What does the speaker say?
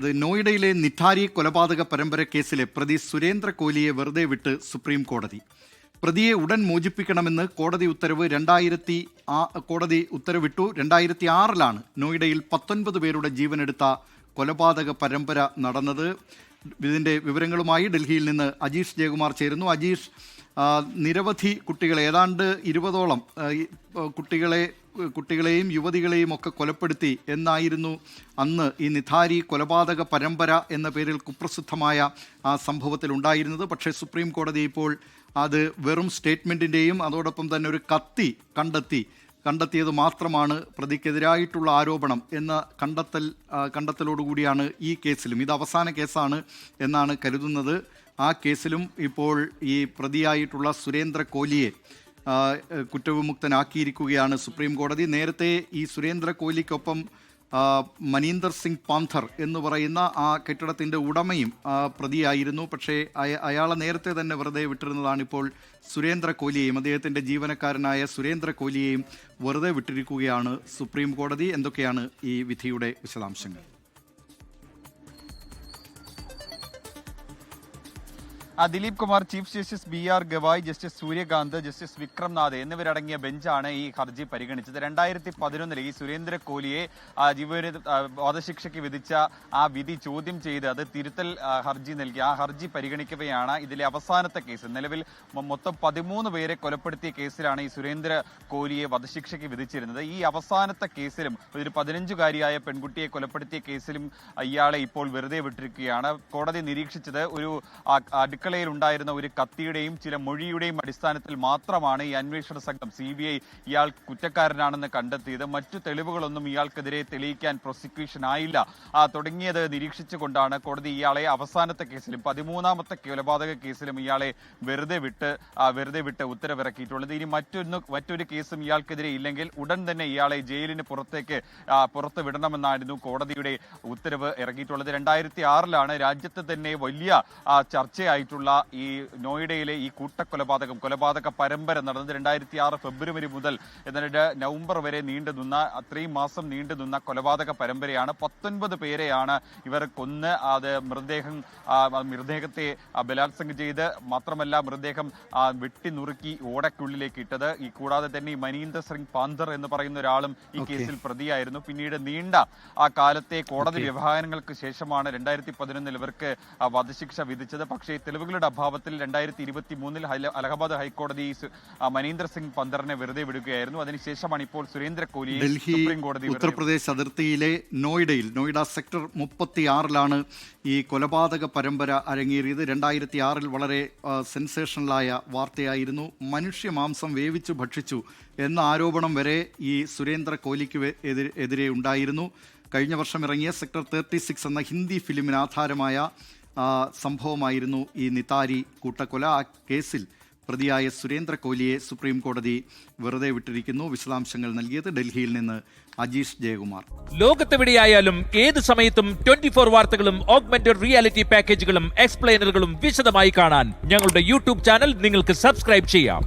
നോയിഡയിലെ നിഠാരി കൊലപാതക പരമ്പര കേസിലെ പ്രതി സുരേന്ദ്ര കോലിയെ വെറുതെ വിട്ട് സുപ്രീം കോടതി. പ്രതിയെ ഉടൻ മോചിപ്പിക്കണമെന്ന് കോടതി ഉത്തരവിട്ടു. 2006 നോയിഡയിൽ 19 പേരുടെ ജീവനെടുത്ത കൊലപാതക പരമ്പര നടന്നത്. ഇതിൻ്റെ വിവരങ്ങളുമായി ഡൽഹിയിൽ നിന്ന് അജീഷ് ജയകുമാർ ചേരുന്നു. അജീഷ്, നിരവധി കുട്ടികളെ, ഏതാണ്ട് 20ഓളം കുട്ടികളെയും യുവതികളെയും ഒക്കെ കൊലപ്പെടുത്തി എന്നായിരുന്നു അന്ന് ഈ നിഠാരി കൊലപാതക പരമ്പര എന്ന പേരിൽ കുപ്രസിദ്ധമായ ആ സംഭവത്തിൽ ഉണ്ടായിരുന്നത്. പക്ഷേ സുപ്രീം കോടതി ഇപ്പോൾ അത് വെറും സ്റ്റേറ്റ്മെൻറ്റിൻ്റെയും അതോടൊപ്പം തന്നെ ഒരു കത്തി കണ്ടെത്തിയത് മാത്രമാണ് പ്രതിക്കെതിരായിട്ടുള്ള ആരോപണം എന്ന കണ്ടെത്തലോടുകൂടിയാണ് ഈ കേസിലും, ഇത് അവസാന കേസാണ് എന്നാണ് കരുതുന്നത്, ആ കേസിലും ഇപ്പോൾ ഈ പ്രതിയായിട്ടുള്ള സുരേന്ദ്ര കോലിയെ കുറ്റവിമുക്തനാക്കിയിരിക്കുകയാണ് സുപ്രീം കോടതി. നേരത്തെ ഈ സുരേന്ദ്ര കോലിക്കൊപ്പം മനീന്ദർ സിംഗ് പാന്ധർ എന്ന് പറയുന്ന ആ കെട്ടിടത്തിൻ്റെ ഉടമയും പ്രതിയായിരുന്നു. പക്ഷേ അയാളെ നേരത്തെ തന്നെ വെറുതെ വിട്ടിരുന്നതാണ്. ഇപ്പോൾ സുരേന്ദ്ര കോലിയെയും അദ്ദേഹത്തിൻ്റെ ജീവനക്കാരനായ സുരേന്ദ്ര കോലിയെയും വെറുതെ വിട്ടിരിക്കുകയാണ് സുപ്രീം കോടതി. എന്തൊക്കെയാണ് ഈ വിധിയുടെ വിശദാംശങ്ങൾ? Dileep Kumar, chief justice BR Gavai, justice Suryakant, justice Vikram Nath എന്നിവരടങ്ങിയ ബെഞ്ചാണ് ഈ ഹർജി പരിഗണിച്ചത്. 2011 ഈ സുരേന്ദ്ര കോലിയെ വധശിക്ഷയ്ക്ക് വിധിച്ച ആ വിധി ചോദ്യം ചെയ്ത് അത് തിരുത്തൽ ഹർജി നൽകി. ആ ഹർജി പരിഗണിക്കവെയാണ് ഇതിലെ അവസാനത്തെ കേസ്. നിലവിൽ മൊത്തം 13 പേരെ കൊലപ്പെടുത്തിയ കേസിലാണ് ഈ സുരേന്ദ്ര കോലിയെ വധശിക്ഷയ്ക്ക് വിധിച്ചിരുന്നത്. ഈ അവസാനത്തെ കേസിലും ഒരു 15-കാരിയായ പെൺകുട്ടിയെ കൊലപ്പെടുത്തിയ കേസിലും ഇയാളെ ഇപ്പോൾ വെറുതെ വിട്ടിരിക്കുകയാണ്. കോടതി നിരീക്ഷിച്ചത് ഒരു അടുക്കളയിൽ ഉണ്ടായിരുന്ന ഒരു കത്തിയുടെയും ചില മൊഴിയുടെയും അടിസ്ഥാനത്തിൽ മാത്രമാണ് ഈ അന്വേഷണ സംഘം CBI ഇയാൾ കുറ്റക്കാരനാണെന്ന് കണ്ടെത്തിയത്. മറ്റു തെളിവുകളൊന്നും ഇയാൾക്കെതിരെ തെളിയിക്കാൻ പ്രോസിക്യൂഷൻ ആയില്ല. തുടങ്ങിയത് നിരീക്ഷിച്ചുകൊണ്ടാണ് കോടതി ഇയാളെ അവസാനത്തെ കേസിലും 13ാമത്തെ കൊലപാതക കേസിലും ഇയാളെ വെറുതെ വിട്ട് ഉത്തരവിറക്കിയിട്ടുള്ളത്. ഇനി മറ്റൊരു കേസും ഇയാൾക്കെതിരെ ഇല്ലെങ്കിൽ ഉടൻ തന്നെ ഇയാളെ ജയിലിന് പുറത്ത് വിടണമെന്നായിരുന്നു കോടതിയുടെ ഉത്തരവ് ഇറക്കിയിട്ടുള്ളത്. 2006 രാജ്യത്ത് തന്നെ വലിയ ചർച്ചയായിട്ടുള്ള ഈ നോയിഡയിലെ ഈ കൊലപാതക പരമ്പര നടന്നത് 2006 ഫെബ്രുവരി മുതൽ നവംബർ വരെ അത്രയും മാസം നീണ്ടുനിന്ന കൊലപാതക പരമ്പരയാണ്. 19 പേരെയാണ് ഇവർ കൊന്ന് അത് മൃതദേഹത്തെ ബലാത്സംഗം ചെയ്ത്, മാത്രമല്ല മൃതദേഹം വെട്ടി നുറുക്കി ഓടക്കുള്ളിലേക്ക് ഇട്ടത്. ഈ കൂടാതെ തന്നെ ഈ മനീന്ദർ സിംഗ് പാന്ധർ എന്ന് പറയുന്ന ഒരാളും ഈ കേസിൽ പ്രതിയായിരുന്നു. പിന്നീട് നീണ്ട ആ കാലത്തെ കോടതി വ്യവഹാരങ്ങൾക്ക് ശേഷമാണ് 2011 ഇവർക്ക് വധശിക്ഷ വിധിച്ചത്. പക്ഷേ തെളിവുകളുടെ അഭാവത്തിൽ 2023 അലഹബാദ് ഹൈക്കോടതി മനീന്ദർ സിംഗ് പന്തറിനെ വെറുതെ വിടുകയായിരുന്നു. അതിനുശേഷമാണ് ഇപ്പോൾ സുരേന്ദ്ര കോലിയെ സുപ്രീം കോടതി. ഉത്തർപ്രദേശ് അതിർത്തിയിലെ നോയിഡ സെക്ടർ 36 ഈ കൊലപാതക പരമ്പര അരങ്ങേറിയത്. 2006 വളരെ സെൻസേഷണലായ വാർത്തയായിരുന്നു. മനുഷ്യമാംസം വേവിച്ചു ഭക്ഷിച്ചു എന്ന ആരോപണം വരെ ഈ സുരേന്ദ്ര കോലിക്ക് എതിരെ ഉണ്ടായിരുന്നു. കഴിഞ്ഞ വർഷം ഇറങ്ങിയ സെക്ടർ 36 എന്ന ഹിന്ദി ഫിലിമിന് ആധാരമായ സംഭവമായിരുന്നു ഈ നിഠാരി കൂട്ടക്കൊല. ആ കേസിൽ പ്രതിയായ സുരേന്ദ്ര കോലിയെ സുപ്രീം കോടതി വെറുതെ വിട്ടിരിക്കുന്നു. വിശദാംശങ്ങൾ നൽകിയത് ഡൽഹിയിൽ നിന്ന് അജീഷ് ജയകുമാർ. ലോകത്തെവിടെയായാലും ഏത് സമയത്തും 24 വാർത്തകളും ഓഗ്മെന്റഡ് റിയാലിറ്റി പാക്കേജുകളും എക്സ്പ്ലെയിനറുകളും വിശദമായി കാണാൻ ഞങ്ങളുടെ YouTube ചാനൽ നിങ്ങൾക്ക് സബ്സ്ക്രൈബ് ചെയ്യാം.